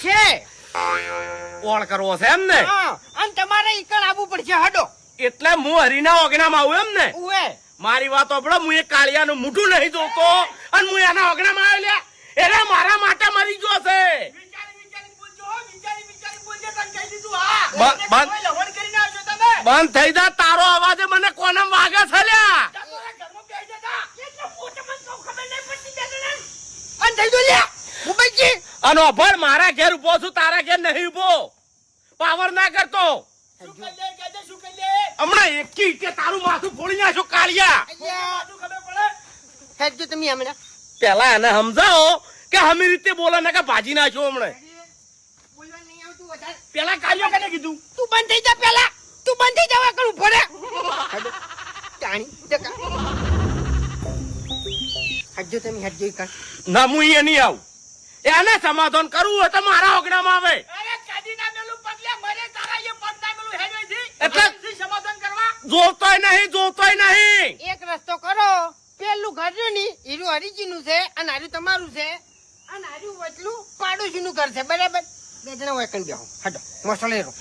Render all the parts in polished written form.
છે. કોણ કરવો છે એમ ને? હા, અને તમારે ઈકણ આવવું પડશે. હડો. એટલે હું હરીના ઓગણામાં આવું એમ ને? ઉવે મારી વાત સાંભળો, હું એ કાળિયાનું મોઢું નહીં જોતો અને હું એના ઓગણામાં આવ્યો લ્યા. એને મારા માટે મરી ગયો છે. બંધ થઈ જા, તારો અવાજ મને કોનમ વાગે છે લ્યા. અને અભણ મારા ઘેર ઉભો છું, તારા ઘેર નહીં ઉભો. પાવર ના કરતો. હમણાં એકી ઈટે તારું માથું ફોડી નાખો કાળિયા. હેડજો તમે હમણાં. પેલા એને સમજાવો કે હમી રીતે બોલે ને કે ભાજી નાખ્યો હમણે. બોલવા નહીં આવતું વધારે. પેલા કાળિયો કને કીધું? તું બંધ થઈ જા પેલા. તું બંધ થઈ જવા કરું પડે. હેડો. ટાણી જકા. હેડજો તમે હેડજો ઈકણ. ના, હું અહીંયા નહીં આવું. એને સમાધાન કરવું હોય તો મારા ઓગણામાં આવે. એટલે જોતોય નહીં, જોતોય નહીં. એક રસ્તો કરો. પેલું ઘર રહ્યું ની હીરું હરીજીનું છે અને હારું તમારું છે અને હારું વચલું પાડોશીનું ઘર છે. બરાબર? બે જણા વેકન બેહો. હટો મસલે રહો.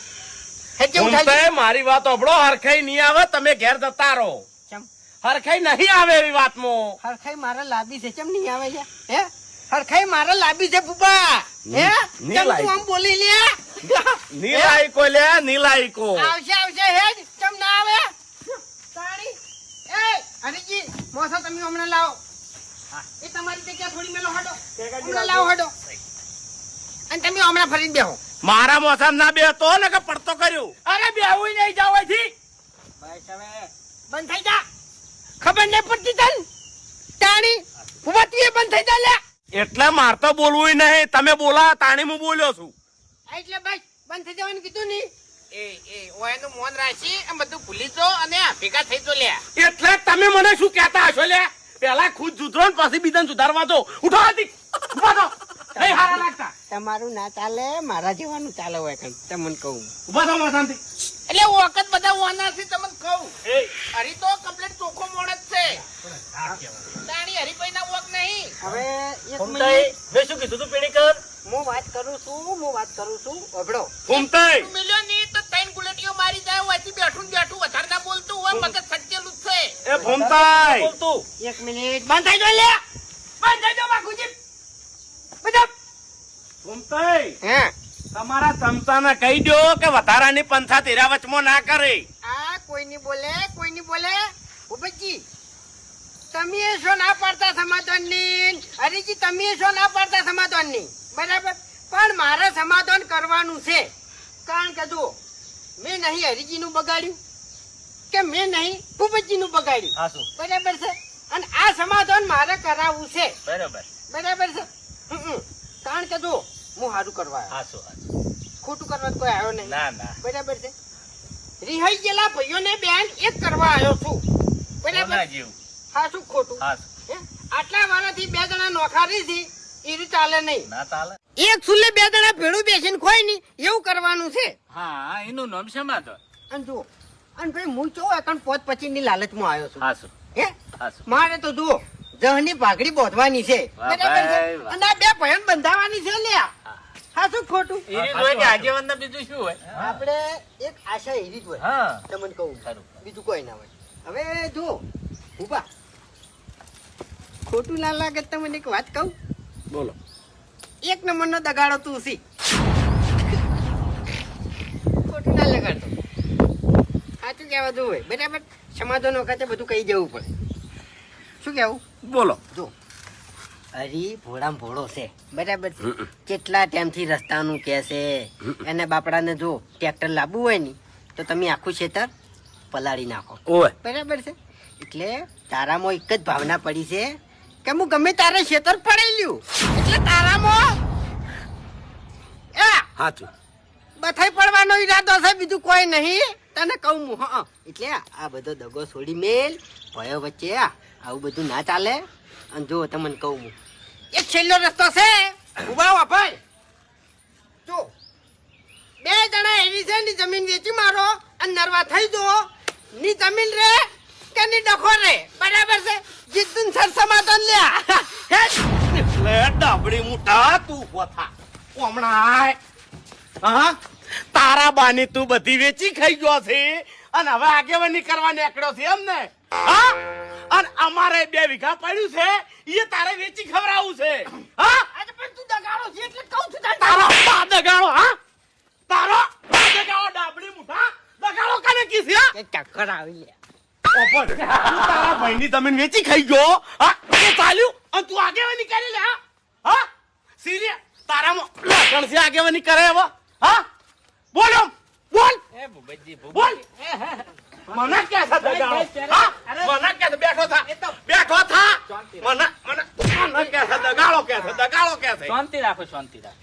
હેડજો ઉઠાઈ. મારી વાત સાંભળો, હરખાઈ નહીં આવે, તમે ઘેર જતા રહો. ચમ હરખાઈ નહીં આવે એવી વાતમાં. હરખાઈ મારા લાબી છે. ચમ નહીં આવે છે? હે હરખાઈ મારા લાબી છે ફૂફા. હે ચમ તું આમ બોલી લે. નીલાયકો લે, નીલાયકો. આવશે આવશે. હેડ ચમ ના આવે. તાણી એ હરીજી મોસો તમે હમણાં લાવો. એ તમારી જગ્યા થોડી મેલો. હડો હમણાં લાવો. હડો અને તમે હમણાં ફરીને બેહો. મારા મોસમ ના બેહતો ને કે પડતો કર્યું. અરે બેહું નહીં જવાથી. બસ હવે બંધ થઈ જા. ખબર નહીં પડતી તને? તાણી ફૂફા તું એ બંધ થઈ જા લે. એટલે માર તો બોલવું નહીં, તમે બોલા તાણી હું બોલ્યો છું. એટલે બસ બંધ થઈ જવાનું કીધું ની. ઓયનું મોન રાખી આ બધું ભૂલી જો અને ભેગા થઈ જો લે. એટલે તમે મને શું કહેતા હશો લે? પેલા ખુદ સુધરો ને પછી બીજાને સુધારવા દો. ઉઠો આથી. ઉભા થો. નહીં હારા લાગતા. તમારું ના ચાલે, મારા જેવાનું ચાલે હોય કઈ. તમને કહું ઉભા થો માથાથી. એટલે વખત બધા ઓના છે તમને કહું. હરી તો કમ્પ્લીટ ચોખ્ખો મોણ જ છે. તાણી હરીભાઈ ના વોક નહીં. હવે એક મિનિટ મેં શું કીધું તું પેણીકર? હું વાત કરું છું. અભડો ફૂમતાઈ. મિલ્યો નહીં તો ત્રણ ગુલેટીઓ મારી જાય. વાંચી બેઠું વધારે ના બોલતું હોય. મગજ સચ્ચેલું જ છે. એ ફૂમતાઈ. એક મિનિટ બંધ થઈ જો લે. બંધ થઈ જો બાકુજી. બધા ફૂમતાઈ. હે તમારા ચમચાને કહી દો કે વધારાની પંથા તેરા વચમાં ના કરે. આ કોઈ નહીં બોલે. ઉભજી તમે શો ના પાડતા સમાધાનની? હરીજી તમે શો ના પાડતા સમાધાનની? બરાબર, પણ મારે સમાધાન કરવાનું છે. કારણ કે જો મેં નહીં હરીજીનું બગાડ્યું કે મેં નહીં ભૂપતજીનું બગાડ્યું. બરાબર છે? અને આ સમાધાન મારે કરાવવું છે. બરાબર છે? કારણ કે જો હું સારું કરવા આવ્યો. ખોટું કરવા કોઈ આવ્યો નહીં. બરાબર છે? રિહાઈ ગયેલા ભાઈઓને બેન એક કરવા આવ્યો છું. બરાબર? હા શું ખોટું? આટલા વાળાથી બે જણા નોખારી છે એવું ચાલે નહીં. એક સુલે બે જણા ભેળું બેસીને ખોય નહીં એવું કરવાનું છે. હા, એનું નામ સમાધાન. અને જુઓ, અને ભાઈ હું ચો એકણ પોત પચીની લાલચમાં આવ્યો છું. હે હાસુ. મારે તો જુઓ જહની ભાગડી બોધવાની છે. બરાબર છે? અને આ બે ભયન બંધાવાની છે લ્યા. હા શું ખોટું? બીજું શું હોય? આપણે એક આશા એવી જ હોય. તમને કહું બીજું કોઈ ના હોય. હવે જુઓ ઉભા, ખોટું ના લાગે તમને એક વાત કહું? બોલો. એક નંબરનો દગાડો તું સી. ખોટું ના લગાડતો. સાચું કહેવા દઉં હોય. બરાબર? સમાધાન વખતે બધું કહી જવું પડે. શું કેવું? બોલો. જો હરી ભોળામાં ભોળો છે. બરાબર છે? કેટલા ટાઈમથી રસ્તાનું કે છે એને બાપડાને જો ટ્રેક્ટર લાવવું હોય ને તો તમે આખું ખેતર પલાળી નાખો. બરાબર છે? એટલે તારામાં એક જ ભાવના પડી છે કે હું ગમે તારે ખેતર પડાઈ લ્યું એટલે તારામાં બથાઈ પડવાનો ઈરાદો છે, બીજું કોઈ નહીં. તને કહું હું. હા, એટલે આ બધો દગો છોડી મેલ. ભયો વચ્ચે આવું બધું ના ચાલે. અને જો તમને કહું હું એક છેલ્લો રસ્તો છે. ઉભા ભાઈ જો બે જણા એવી છે ની જમીન વેચી મારો અને નરવા થઈ જો ની જમીન રે કે ની ડખો રે. બરાબર છે? જીતુન સર સમાધાન લ્યા. લે ડાબડી મુઠા તું પોથા. હમણાં હા તારા બાની તું બધી વેચી ખાઈ ગયો છે અને હવે આગેવાની કરવા નીકળ્યો છે એમ ને હા અને અમારે 2 વીઘા પડ્યું છે એ તારે વેચી ખવડાવવું છે હા આજે પણ તું દગાડો છે એટલે કહું છું તારે. તારો બા દગાડો હા તારો બા દગાડો ડાબડી મુઠા દગાડો કાને કીધી હા કે ચક્કર આવી લે. ઓપન તું તારા ભાઈની જમીન વેચી ખાઈ ગયો હા એ ચાલ્યું અને તું આગેવાની કરી લે હા હા સીરિયસ તારામાં લખણ છે આગેવાની કરે હવે હા બોલો બોલ એ ભૂપતજી, બોલ ભૂપતજી. મને કે છે દગાડો હા મને કે છે બેઠો થા બેઠો થા મને કે છે દગાડો કે છે દગાડો કે છે શાંતિ રાખો શાંતિ રાખો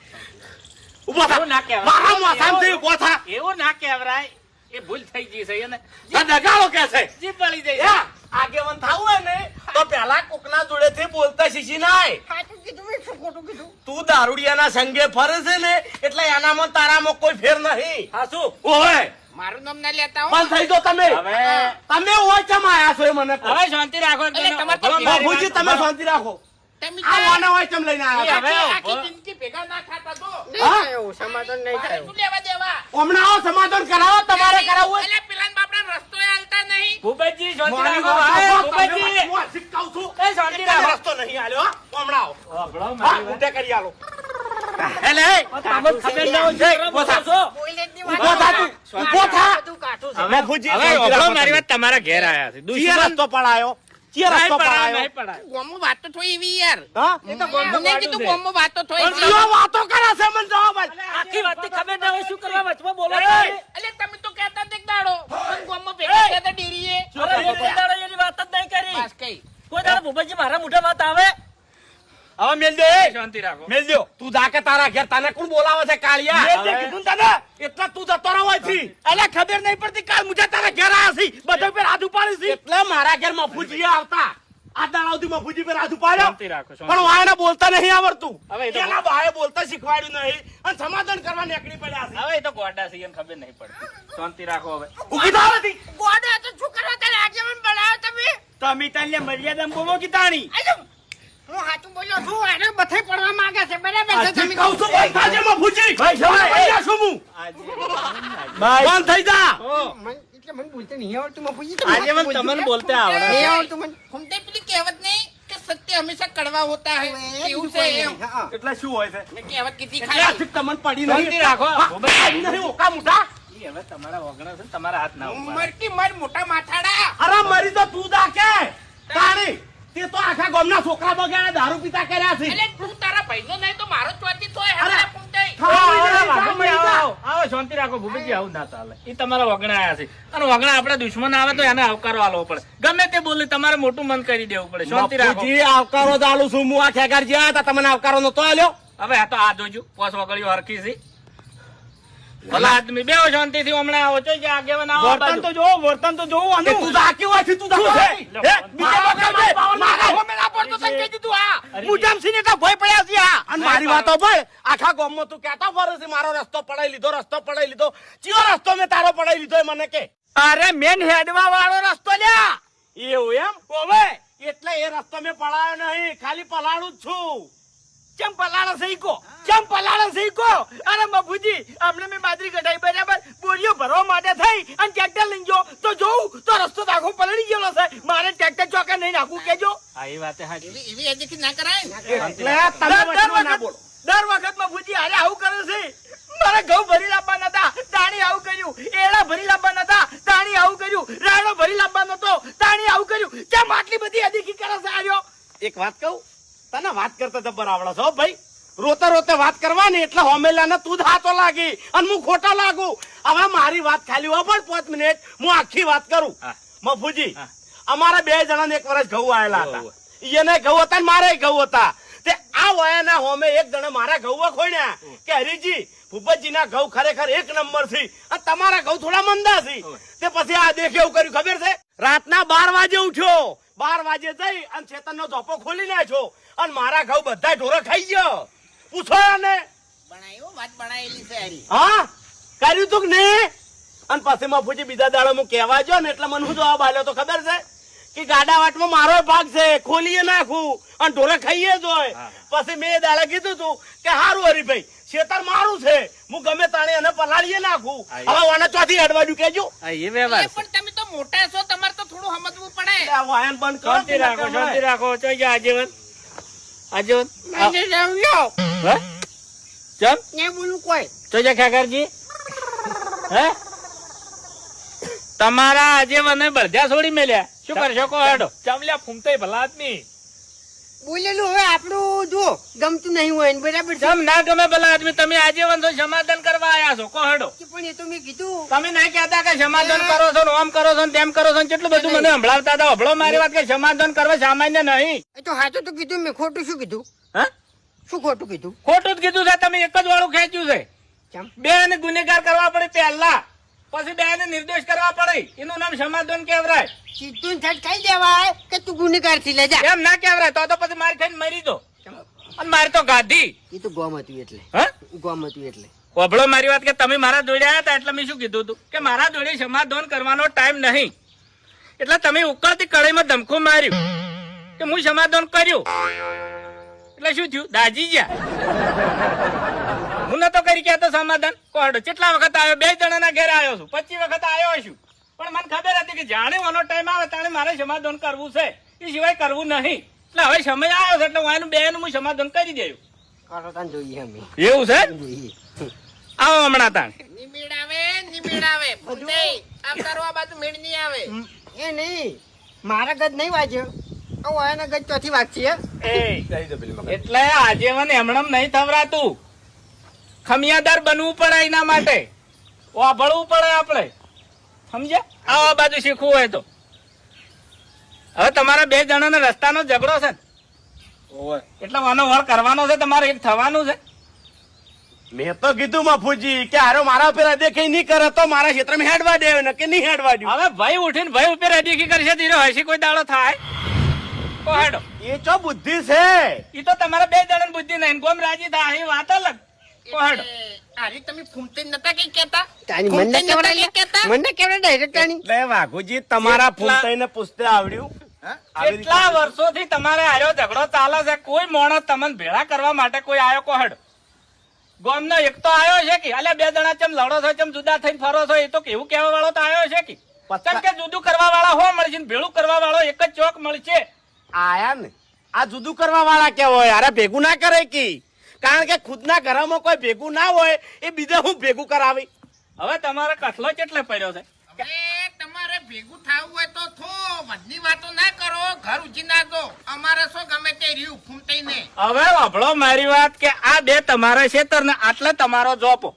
ઉભો થા એવું ના કહેવાય. મારા માથામાંથી ઉભો થા એવું ના કહેવાય એ ભૂલ થઈ ગઈ છે એને આ દગાડો કે છે જીભ પડી એ જાય આગેવાન થાવું હોય ને તો પેલા કોકના જોડેથી બોલતા શીખી નાય સાચું કીધું મેં શું ખોટું કીધું? તું દારૂડિયાના સંગે ફરે છે ને એટલે એનામાં તારામાં કોઈ ફેર નહીં હા શું ઓય મારું નામ ના લેતા હો. બંધ થઈ જાઓ તમે હવે તમે ઓય ચમ આયા છો એ મને કહો. હવે શાંતિ રાખો એટલે તમારે તો ભલો મારી બાપુજી વાત તમે સાંભળો. શાંતિ રાખો તમે આ વાના ઓય ચમ લઈને આયા હવે આખી ઉભો. જિંદગી ભેગા ના થાતા તો. હા? નહીં થયું, સમાધાન નહીં થયું. શું લેવા દેવા? હમણાં આવો સમાધાન કરાવો તમારે કરાવવું હોય. અલા, પેલાને બાપડા રસ્તોય હાલતા નહીં. ભૂપતજી શાંતિ મારી રાખો વાત હવે, સાંભળો, તમે ભૂપતજી. હું શીખવાડું છું. એ શાંતિ એટલે રાખો. રસ્તો નહીં આલ્યો, હા? હમણાં આવો. સાંભળો હા, મારી વાત. ઊંધે કરી આલો. એટલે તમને ખબર ના હોય છે, ઉભો થા. છો. બોઈલેટની ઉભો થા તું. વાત. ઉભો થા. બધું કાઠું છે. હવે બાપુજી, હવે શાંતિ સાંભળો રાખો મારી તમે. વાત તમારા ઘેર આયા છે ચિયા રસ્તો પડાયો? ચિયા નહીં રસ્તો પડાય, પડાયો? નહીં પડાય. ગોમમાં વાત તો થોડી એવી યાર. હા? એ તો ગોંડો મને પાડું કીધું છે. ગોમમાં વાત તો થોડી પણ એવી. ચિયો વાતો કરે છે મને જવાબ આલ. આખી વાતની ખબર ના હોય શું કરવા વચમાં બોલો એ, છો? અલે, તમે તો કહેતા હતા એક દાડો પણ ગોમમાં ભેગા થયા હતા ડેરીએ. અરે હું કોઈ દાડો એની વાત જ નહીં કરી. બસ કઈ. કોઈ દાડો ભૂપતજી મારા મોઢે વાત આવે હવે મેલ દે એ. શાંતિ રાખો મેલ દ્યો. તું જા કે તારા ઘેર તને કોણ બોલાવે છે કાળિયા? મેલ દે હવે. કીધું તને એટલે તું જતો રહો અહીંથી. અલ્યા ખબર નહીં પડતી કાલ મુજે તારા ઘેર આયા છે બધા પર હાથ ઉપાડી છે એટલે મારા ઘેર મફુજી આવતા આ દાડા સુધી મફુજી પર હાથ ઉપાડ્યો શાંતિ રાખો, શાંતિ. પણ વાયને બોલતા નહીં આવડતું હવે એ તો- એના બાએ બોલતા શીખવાડ્યું નહીં અને સમાધાન કરવા નીકળી પડ્યા છે હવે એ તો ગોડા છે એને ખબર નહીં પડતી શાંતિ રાખો હવે ઊભી થાવ નથી. ગોડા તો શું કરવા તારે આગેવાન બનાવ્યો તમે? તમે તાલે મર્યાદા બોલો કે તાણી આજો. હું સાચું બોલ્યો છું. એને બથે પડવા માંગે છે. બરાબર છે હજી તમે કહું છું બંધ થાજે મફુજી. ભાઈ, સમય. બંધ જા છું હું. બંધ થઈ જા. એટલે મને બોલતે નહીં આવડતું મફુજી. આજે મને તમને બોલતે આવડે નહીં આવડતું મને. સમજે પેલી કહેવત નહીં કે સત્ય હંમેશા કડવા હોતા હૈ. એવું છે એમ. હા. એટલે શું હોય છે મેં કહેવત કીધી એટલે ખાલી. આથી તમને પડી શાંતિ નહીં રાખો. હા, પડી નહીં ઓકા મોટા. ઈ હવે તમારા વગણા છે ને, તમારા હાથ ના ઉપાડે. મરકી મર મોટા માથાડા. અરે મરી તો તું દા કે તારી તે તો આખા ગામના છોકરા બગાડે દારૂ પીતા કર્યા છે એટલે તું તારા ભાઈનો નહીં તો મારો ચોથી તોય અરે. હમણાં પૂંછાય. આવો શાંતિ રાખો ભૂપતજી આવું ના ચાલે એ તમારા વગણા આયા છે અને વગણા આપણા દુશ્મન આવે તો એને આવકારો આલવો પડે ગમે તે બોલે તમારે મોટું મન કરી દેવું પડે શાંતિ રાખો બાપુજી, આવકારો ચાલુ છું હું આ ખેગાર જ્યાં હતા તમને આવકારો નતો આલ્યો હવે આ તો આ જોજો પોસ વગડ્યો હરખી છે ભલા આદમી બેહો શાંતિથી હમણાં આવો છો કે આગેવાન આવો આ બાજુ. વર્તન તો જોવું તું જાકી હોય છે તું જાકી છે હે? બીજા લોકો મારા હોમે ના પડતો તને કહી દીધું આ અરે, મુજામસિંહ ને તો ભય પડ્યા છે આ અને મારી વાતો પણ આખા ગામમાં તું કહેતો ફરે છે મારો રસ્તો પડાઈ લીધો ચિયો રસ્તો મેં તારો પડાઈ લીધો એ મને કે અરે મેન હેડવા વાળો રસ્તો લ્યા એવું એમ ઓવે એટલે એ રસ્તો મેં પડાયો નહીં ખાલી પલાળું જ છું ચમ પલાળો સહીકો અરે મફુજી હમણાં મેં બાજરી કઢાઈ બરાબર બોરીઓ ભરવા માટે થઈ અને ટ્રેક્ટર લઈ ગયો તો જોઉં તો રસ્તો તો આખો પલળી ગયેલો છે મારે ટ્રેક્ટર ચોકા નહીં નાખવું કેજો હા એ વાત એવી એવી હજી ના કરાય. એટલે તમે વચમાં ના બોલો દર વખત મફુજી હારે આવું કરે છે મારે ઘઉં ભરી લાવવાના હતા તાણી આવું કર્યું એડા ભરી લાવવાના હતા તાણી આવું કર્યું રાડો ભરી લાવવાનો હતો તાણી આવું કર્યું કેમ આટલી બધી અધીકી કરે છે આવ્યો એક વાત કહું તને વાત કરતા જબર આવડે છો ભાઈ રોતે વાત કરવાની એટલે હોમેલાને તું જ હાથો લાગી અને હું ખોટા લાગુ હવે મારી વાત ખાલી હોય પણ 5 મિનિટ હું આખી વાત કરું હા. મફુજી હા. અમારા 2 જણાને એક વર્ષ ઘઉં આયેલા હતા ઓવે. એને ઘઉં હતા ને મારે ઘઉં હતા તે આ વયાના હોમે એક જણે મારા ઘઉં ખોડ્યા કે હરીજી ભૂપતજીના ઘઉં ખરેખર એક નંબર છે અને તમારા ઘઉં થોડા મંદા છે ઓવે. તે પછી આ દેખ એવું કર્યું ખબર છે રાતના 12 વાગે ઉઠ્યો 12 વાગે જઈ અને ચેતનનો ઝોપો ખોલી નાખ્યો અને મારા ઘઉં બધા ઢોરો ખાઈ ગયો પૂછો એને બનાવ્યો વાત બનાવેલી છે હારી. હા કર્યું તું કે નહીં અને પછી મફુજી બીજા દાડો હું કહેવા જો ને એટલે મને શું જવાબ આલ્યો તો ખબર છે કે ગાડા વાટમાં મારો ભાગ છે ખોલીએ નાખું અને ઢોરે ખાઈએ જ હોય હા. પછી મેં એ દાડે કીધું તું કે હારું હરીભાઈ ખેતર મારું છે, હું ગમે તાણે એને પલાળીએ નાખું. હવે ઓને ચોથી અડવાડ્યું કેજો. એ વ્યવહાર છે. પણ તમે તો મોટા છો, તમારે તો થોડું સમજવું પડે. એટલે આ વાયન બંધ કરો. શાંતિ રાખો, શાંતિ રાખો. ચોઈ જા આજીવન. આજીવન. મને રમ્યો. હે? ચમ? ને બોલું કોઈ. ચોઈ જા ખેકરજી. હે? તમારા આજીવને બળધ્યા છોડી મેલ્યા. શું કરશો કો હેડો? ચામલ્યા ફૂમતાઈ ભલા આદમી. બોલેલું હવે આપણું જો ગમતું નહીં હોય ને બરાબર છે. ચમ ના ગમે ભલા આદમી, તમે આજીવન છો સમાધાન કરવા આયા છો. કો હેડો. પણ એ તો મેં કીધું તમે નહીં કહેતા કે સમાધાન કરો છો ને ઓમ કરો છો ને તેમ કરો છો ને કેટલું બધું મને સંભળાવતા હતા. હભળો મારી વાત કે સમાધાન કરવા સામાન્ય નહીં. એ તો સાચું તો કીધું મેં, ખોટું શું કીધું? હા? શું ખોટું કીધું? ખોટું જ કીધું છે. તમે એક જ વાળું ખેંચ્યું છે. કેમ? બે ને ગુનેગાર કરવા પડે પહેલા, પછી બે ને નિર્દોષ કરવા પડે. એનું નામ સમાધાન કહેવાય. સીધું થટ કહી દેવાય કે તું ગુનેગાર થી લે જા. એમ ના કહેવાય. તો પછી મારી થઈને મરી દો. અને મારી તો ગાધી. એ તો ગોમ હતું એટલે. હા? ગોમ હતું એટલે. ઓભળો મારી વાત કે તમે મારા જોડે આવ્યા હતા એટલે મેં શું કીધું હતું કે મારા જોડે સમાધાન કરવાનો ટાઈમ નહીં. એટલે તમે ઉકળતી કઢાઈમાં ધમકું માર્યું કે હું સમાધાન કર્યું. એટલે શું થયું? દાજી ગયા. હું નતો કરી કહેતો સમાધાન. કોહડો કેટલા વખત આવ્યો? 2 જણાના ઘેર આવ્યો છું, 25 વખત આવ્યો છું. પણ મને ખબર હતી કે જાણે ઓનો ટાઈમ આવે તાણે મારે સમાધાન કરવું છે, એ સિવાય કરવું નહીં. એટલે હવે સમય આવ્યો છે એટલે હું એનું બેનું હું સમાધાન કરી દઉં. કરો તાન જોઈએ અમે. એવું છે? જોઈએ. આવો હમણાં તાણ. નિમેડ આવે ફૂમતાઈ. આમ તારો આ બાજુ મેળ નહીં આવે. એ નહીં, મારા ગજ નહીં વાગ્યો. હવે એના ગજ ચોથી વાગશે હે? એટલે આજીવન એમણમ નહીં થવરાતું. ખમિયાદાર બનવું પડે એના માટે. વાભળવું પડે આપણે. સમજ્યા? આવા બાજુ શીખવું હોય તો. હવે તમારા 2 જણાનો રસ્તાનો ઝઘડો છે ને? એટલે આનો વળ કરવાનો છે તમારે, એક થવાનું છે. મેં તો કીધું મફુજી કે હારો મારા ઉપર અદેખાઈ નહીં કરે તો મારા ક્ષેત્રમાં હેડવા દે ને કે નહીં હેડવા દે. હવે ભાઈ ઉઠીને ભાઈ ઉપર અડીખી કરશે ધીરે હસી કોઈ દાડો થાય? કો હેડો. એ ચો બુદ્ધિ છે. ઈ તો તમારા 2 જણાની બુદ્ધિ નહીં. ગોમ રાજી થાય એ વાત અલગ. કો હેડો. અરે તમે ફૂમતાઈ નતા કઈ કહેતા? તાની મને કેવડાય કહેતા? મને કેવડાય ડાયરેક્ટ તાની. એટલે વાઘુજી તમારા ફૂમતાઈને પૂછતે આવડ્યું? કેટલા વર્ષોથી તમારે આયો ઝઘડો ચાલે છે? કોઈ માણસ તમને ભેળા કરવા માટે કોઈ આયો? કો હેડો. ગામનો એક તો આયો છે કે અલ્યા 2 જણા ચમ લડો છો, ચમ જુદા થઈને ફરો છો? એ તો કેવું કહેવા વાળો તો આયો છે કે પતંગ કે જુદું કરવા વાળા હો મળશે ને ભેળું કરવા વાળો એક જ ચોક મળશે. આયા ને આ જુદું કરવા વાળા કેવા હોય? અરે ભેગું ના કરે કે, કારણ કે ખુદના ઘરમાં કોઈ ભેગું ના હોય એ બીજા હું ભેગું કરાવી. હવે તમારે કઠલો કેટલે પડ્યો છે? અરે તમારે ભેગું થાવું હોય તો થો, બધી વાતો ના કરો, ઘર ઉજી ના દો. અમારે શું ગમે તે રહ્યું ફૂમતાઈ ને. હવે વાભળો મારી વાત કે આ 2 તમારા ક્ષેત્ર ને આટલે તમારો જોપો.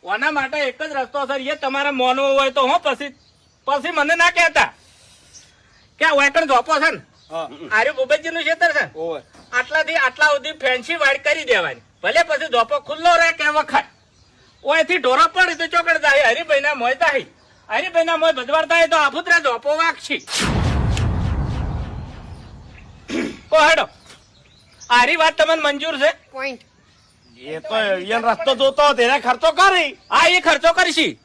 ઓના માટે એક જ રસ્તો છે, એ તમારે મોનવો હોય તો હું પછી મને ના કહેતા કે આ વાયકણ જોપો છે ને આર્યું ભૂપતજી નું ક્ષેત્ર છે ને, આટલાથી આટલા સુધી ફેન્સી વાડ કરી દેવાની. ભલે પછી ધોપો ખુલ્લો રહે કે વખત ઓયથી ઢોરો પડી તો ચોકડ જાય. હરિભાઈ ના મોય થાય, હરિભાઈ ના મોય ભજવાર થાય તો આફુતરા ધોપો વાગશી. કો હેડો. આરી વાત તમને મંજૂર છે? પોઈન્ટ. એ તો એનો રસ્તો જોતો તેને ખર્ચો કરી. હા એ ખર્ચો કરશી.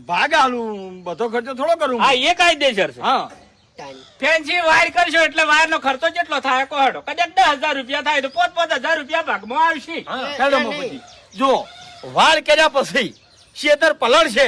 ભાગ આલું, બધો ખર્ચો થોડો કરું. હા એ કાયદેસર છે. હા, તાની. ફેન્સી વાયર કરશો એટલે વાયર નો ખર્ચો કેટલો થાય? કો હેડો. કદાચ 10,000 રૂપિયા થાય તો 5,000 રૂપિયા ભાગમાં આવશે. હેડો મફુજી. જો વાળ કર્યા પછી શેતર પલળ છે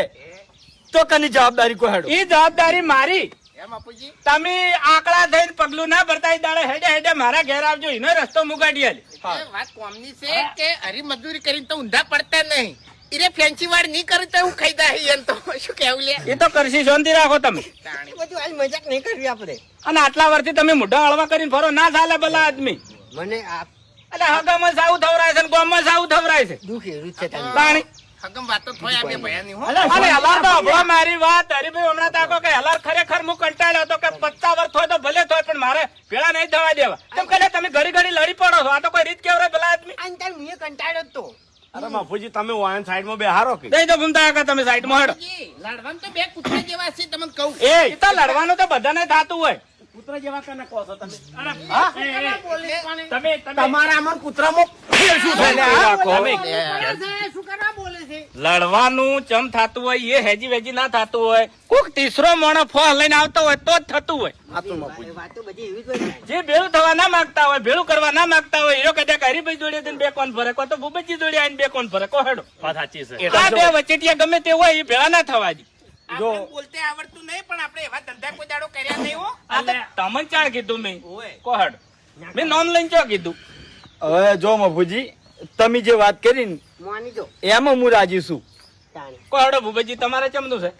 તો કની જવાબદારી કોઈ હેડો. એ જવાબદારી મારી. એમ આપુજી તમે આંકડા થઈને પગલું ના ભરતા દાડે હેડે હેડે મારા ઘેર આવજો. એનો રસ્તો મુગાડી આલે. એ વાત કોમની છે કે હરી મજૂરી કરીને તો ઊંધા પડતા નહીં. ઈરે ફેન્સી વાળ નહીં કરે તો હું ખાઈ દાહી એમ તો શું કેવું લે. એ તો કરશી, શાંતિ રાખો તમે. એ બધું હાલ મજાક નહીં કરવી આપણે. અને આટલા વર્ષથી તમે મોઢા હળવા કરીને ફરો ના ચાલે ભલા આદમી. મને આ એટલે હગામાં સાવ થવરાય છે ને ગામમાં સાવ થવરાય છે. દુઃખ એવું છે તાની. પાણી હગમ વાતો થોય આ બે ભયાની હો. અને હલાર તો હભળો મારી વાત. હરીભાઈ હમણાં તાકો કે હલાર ખરેખર હું કંટાળ્યો હતો કે 50 વર્ષ થાય તો ભલે થાય પણ મારે ભેળા નહીં થવા દેવા. તેમ કહે તમે ઘડી ઘડી લડી પડો છો. આ તો કોઈ રીત કેવરાય ભલા આદમી. આને તાર મુએ કંટાળ્યો જ તો. અરે મફુજી તમે વાયન સાઈડમાં બેહારો કે દઈ દો ઘૂમતા કાકા તમે સાઈડમાં હેડો. જી, લડવાનું તો બે કૂતરા જેવા છે તમને કહું. એ તો લડવાનું તો બધાને થાતું હોય. કૂતરા જેવા કને કહો છો તમે? તમે તમારા આમાં કૂતરામાં ફેર શું થાય લે, હા? તમે શું કરવા બોલે છે? લડવાનું ચમ થતું હોય એ હેજી વેજી ના થતું હોય કોક તીસરો મોણો ફોહ લઈને આવતો હોય તો જ થતું હોય વાતો બધી એવી જ હોય ને. જે ભેળું થવા ના માંગતા હોય ભેળું કરવા ના માંગતા હોય હીરો કદાચ હરીભાઈ જોડે જઈને બે કોણ ફરે કો તો ભૂપતજી જોડે આવીને બે કોણ ફરે કો હેડો વાત સાચી છે આ બે વચેટિયા ગમે તે હોય એ ભેળા ના થવા દે. આપણે બોલતે આવડતું નહીં પણ આપણે એવા ધંધા કોઈ દાડો કર્યા નહીં હો. આ તો તમને ચાણ કીધું મેં કો હેડો મેં નોમ લઈને ચો કીધું. હવે જો મફુજી તમે જે વાત કરી ને માની જો એમાં હું રાજી છું. તાણે. કો હેડો ભૂપતજી તમારે ચમનું છે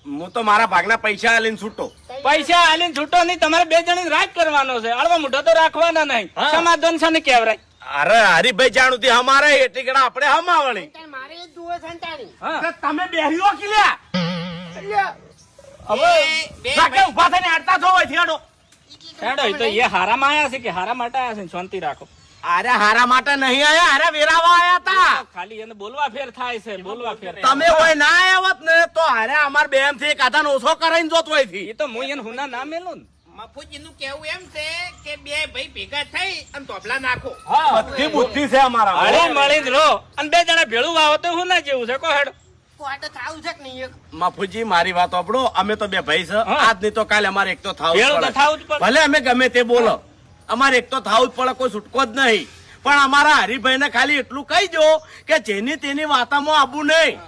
હું તો મારા ભાગના પૈસા લઈને છૂટો. પૈસા આલીને છૂટો નહીં તમારે બે જણી રાજ કરવાનો છે અળવા મોઢો તો રાખવાના નહીં સમાધાન છે ને કેવરાય. અરે હરીભાઈ જાણું તે અમારે એટલી ઘણા આપણે હમાવણી. તાણે મારે એ જ જુએ છે ને તાણી. હા તમે બેહ્યો કિલ્યા અલ્યા, બે રાકે ઉભા થઈને હડતા છો હોય થેડો. હેડો એ તો એ હારામાં આયા છે કે હારામાં આયા છે શાંતિ રાખો. અરે હારા માટે નહીં આયા, અરે વેરાવા આયા તા. ખાલી એને બોલવા ફેર થાય છે બોલવા ફેર થાય. તમે હોય ના આયા હોત ને તો હારે અમાર બેમ થી એક આધાન ઓછો કરાઈને જોત હોય થી. એ તો હું એને હુના ના મેલું ને. મફુજીનું કહેવું એમ છે કે બે ભાઈ ભેગા થઈ અને તોબલા નાખો. બધી બુદ્ધિ છે અમારા. હળી મળી જ રહો અને બે જણા ભેળું વાવો તો હું ના જેવું છે કો હેડો. કોટ થાવું છે કે નહીં એક? મફુજી મારી વાત આપડો, અમે તો બે ભાઈ છે. હા. આજ નહીં તો કાલે અમારે એક તો થાવું જ ભેળું તો પડે. થાવું જ પડે. ભલે અમે ગમે તે બોલો, અમારે એક તો થાવું જ પડે, કોઈ છૂટકો જ નહીં. પણ અમારા હરિભાઈ ને ખાલી એટલું કહી દો કે જેની તેની વાતામાં આવું નહીં.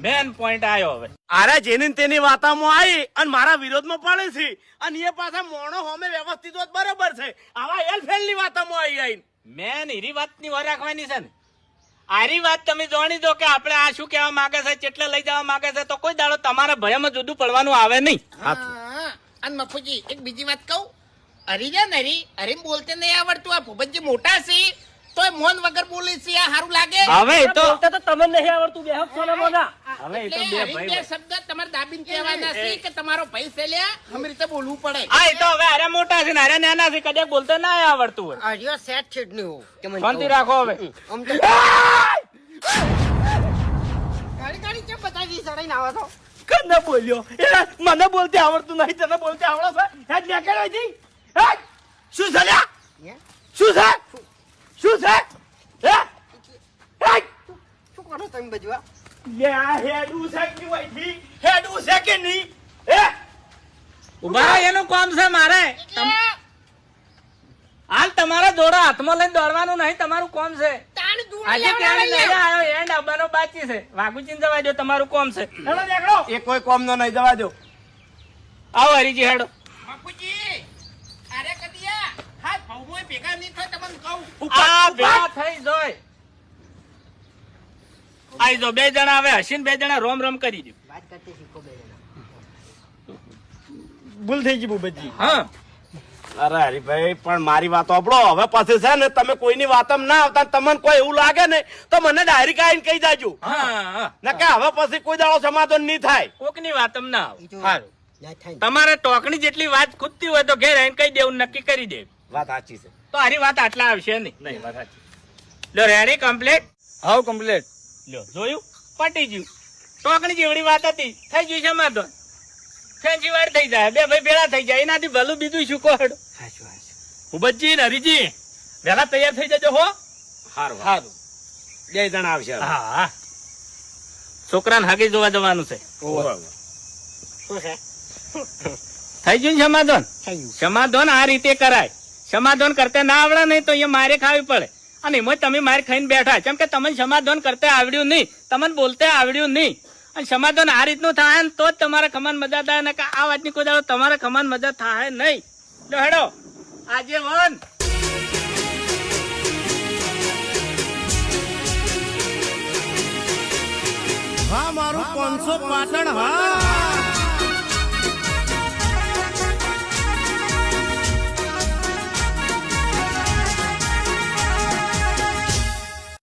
મેન પોઈન્ટ આયો હવે. અરે જેની ને તેની વાતામાં આવી અને મારા વિરોધમાં પડે છે અને એ પાછા મોણો હોમે વ્યવસ્થિત હોત બરોબર છે. આવા એલફેલ ની વાતામાં આવી. મેન હીરી વાત ની વાર રાખવાની છે ને. આરી વાત તમે જાણી દો કે આપણે આ શું કહેવા માંગે છે કેટલે લઈ જવા માંગે છે તો કોઈ દાડો તમારા ભયમાં જુદું પડવાનું આવે નહીં. હા, અને મફુજી એક બીજી વાત કહું, હરી જા ને હરી બોલતે નહીં આવડતું. આ ભૂપતજી મોટા છે તો મૌન વગર બોલે છે, આ સારું લાગે. હવે એ તો તમને નહીં આવડતું બે હક સોના મોના. હવે એ તો એટલે બે હરી ભાઈ બે શબ્દ તમારે દાબીને કહેવાના છે કે તમારો ભાઈ છે લ્યા, અમે રીતે બોલવું પડે. હા એ તો હવે અરે મોટા છે ને અરે નાના છે કદાચ બોલતા ના આવડતું હોય. હરિયો સેટ છે જ નહીં હોવું. કે મને શાંતિ કહું. રાખો હવે. આમ તો ગાડી ગાડી કેમ બતાવી ચડાઈને આવો છો? કને બોલ્યો એ મને બોલતે આવડતું નહીં તને બોલતે આવડે છે હેડ નીકળ્યો જી હેડ શું છે લ્યા હે? શું છે શું છે હે હેડ શું કરો તમે બજવા? લે આ હેડું છે કે વઈથી હેડું છે કે નહીં હે ઉભા રહો, એનું કામ છે મારે. હાલ તમારા દોડા હાથમાં લઈને દોડવાનું નહીં, તમારું કોમ છે. તાણ દૂર આજે લેવડાવે ત્યાં નહીં આવ્યો એન્ડ આવવાનો બાકી છે. વાઘુચીને જવા દો, તમારું કોમ છે. હેડો નીકળો એ કોઈ કોમ નો નહીં જવા દો. આવો હરીજી હેડો. મફુજી, અરે કદિયા, હાથ ભાવોય ભેગા નહીં થાય તમને કહું. આ ભેગા થઈ જોય આઈ જો બે જણા હવે હસીને બે જણા રોમ રોમ કરી દો. વાત કરતી શીખો બે જણા. ભૂલ થઈ ગઈ બુબજી હા અરે હરીભાઈ પણ મારી વાતો આપડો. હવે પછી છે ને તમે કોઈની વાતમાં ના આવતા ને તમને કોઈ એવું લાગે ને તો મને ડાયરેક્ટ આવીને કહી જાજો. હા ના કે હવે પછી કોઈ દાડો સમાધાન નહીં થાય. કોકની વાત ના આવે. ઈ તો સારું. ના થાય ને. તમારે ટોકણી જેટલી વાત ખૂટતી હોય તો ઘેર આવીને કહી દેવું, નક્કી કરી દે. વાત સાચી છે. તો આરી વાત આટલા આવશે નહીં. લો રેડી કમ્પ્લીટ. હાવ કમ્પ્લીટ લ્યો જોયું, પટી ગયું. ટોકણી જેવડી વાત હતી થઈ ગયું છે માધો. ફેન્સી વાર થઈ જાય, બે ભાઈ ભેળા થઈ જાય, એનાથી ભલું બીજું શું કહો હેડો. હાચું, હાચું. ભૂપતજી ને હરીજી વહેલા તૈયાર થઈ જજો હો. સારું સારું. બે જણા આવશે હવે. હા છોકરાને હાગી જોવા જવાનું છે. શું છે? થઈ ગયું ને સમાધાન? થઈ ગયું. સમાધાન આ રીતે કરાય. સમાધાન કરતા ના આવડે નહીં તો અહીંયા મારે ખાવી પડે. અને એમાં તમે મારે ખાઈને બેઠા કેમ કે તમને સમાધાન કરતા આવડ્યું નહીં, તમને બોલતા આવડ્યું નહીં. અને સમાધાન આ રીતનું થાય ને તો જ તમારે ખમાન મજા થાય ને આ વાતની કોઈ દાડો તમારે ખમાન મજા થાય નહીં. લો હેડો આજે વન હા મારું 500 પાટણ હા.